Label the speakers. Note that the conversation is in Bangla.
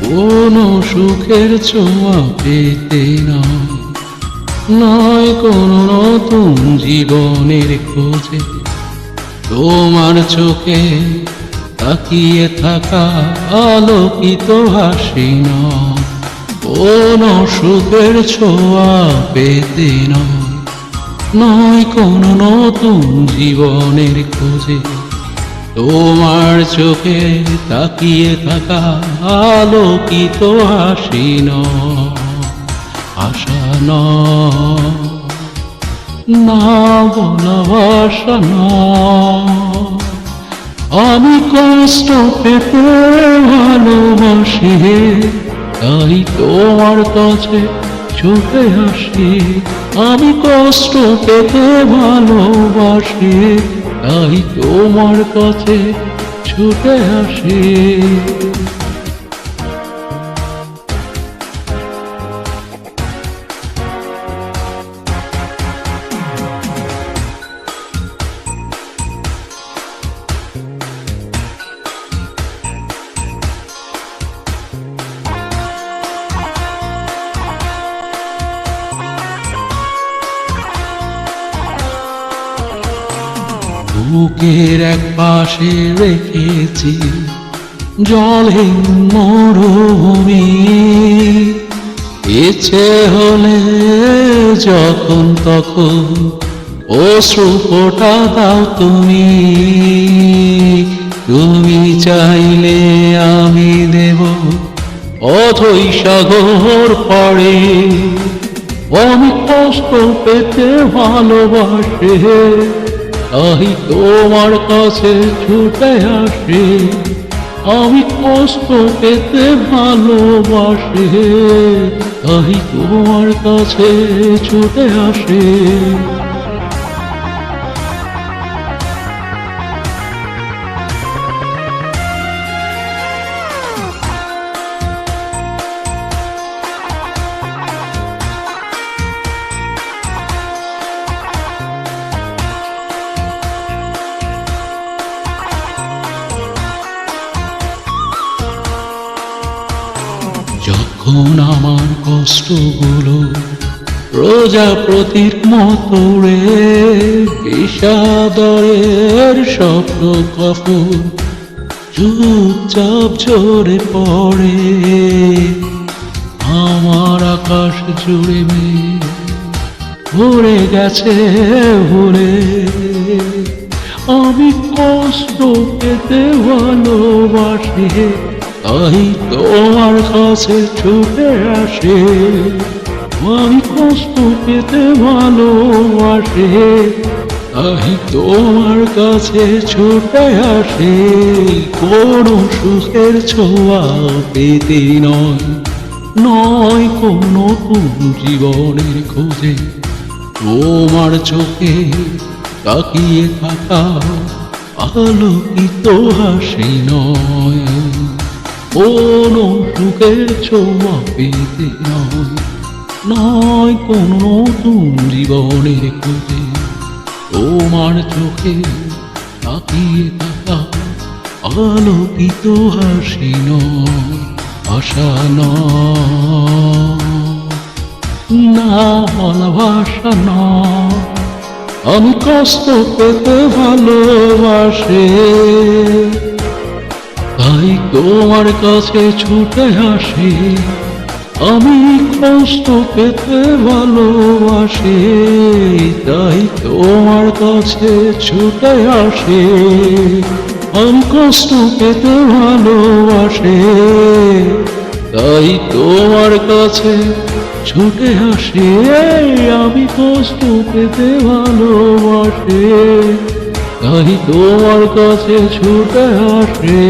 Speaker 1: কোনো সুখের ছোঁয়া পেতে নয়, নয় কোনো নতুন জীবনের খোঁজে। তোমার চোখে তাকিয়ে থাকা আলোকিত হাসি নয়, কোনো সুখের ছোঁয়া পেতে নয়, নয় কোনো নতুন জীবনের খোঁজে। তোমার চোখে তাকিয়ে থাকা আলোকিত হাসি নয়, আশা নয়, না বলা ভাষা নয়। আমি কষ্ট পেতে ভালোবাসি, তাই তোমার কাছে ছুটে আসি। আমি কষ্ট পেতে ভালোবাসি, তাই তোমার কাছে ছুটে আসি। বুকের এক পাশে রেখেছি জলহীন মরুভূমি, ইচ্ছে হলে যখন তখন অশ্রু ফোঁটা দাও তুমি। তুমি চাইলে আমি দেব অথই সাগর পাড়ে। আমি কষ্ট পেতে ভালোবাসি, তাই তোমার কাছে ছুটে আসি। আমি কষ্ট পেতে ভালোবাসি, তাই তোমার কাছে ছুটে আসি। যখন আমার কষ্টগুলো প্রজাপতির মতো রে বিষাদরের স্বপ্ন কখন চুপচাপ ঝরে পড়ে। আমার আকাশ জুড়ে মেঘ ভরে গেছে ভরে। আমি কষ্ট পেতে ভালোবাসি, তাই তোমার কাছে ছুটে আসে। আমি কষ্ট পেতে ভালোবাসি, তাই তোমার কাছে ছুটে আসে। কোনো সুখের ছোঁয়া পেতে নয়, নয় কোনো নতুন জীবনের খোঁজে। তোমার চোখে তাকিয়ে থাকা আলোকিত হাসি নয়, কোনো সুখের ছোঁয়া পেতে নয়, নয় কোনো নতুন জীবনের খোঁজে। তোমার চোখে তাকিয়ে থাকা আলোকিত হাসি নয়, আশা নয়, না ভালোবাসা নয়। আমি কষ্ট পেতে ভালোবাসি, তাই তোমার কাছে ছুটে আসি। আমি কষ্ট পেতে ভালোবাসি, তাই তোমার কাছে ছুটে আসি। আমি কষ্ট পেতে ভালোবাসি, তাই তোমার কাছে ছুটে আসি। আমি কষ্ট পেতে ভালোবাসি, তাই তোমার কাছে ছুটে আসি।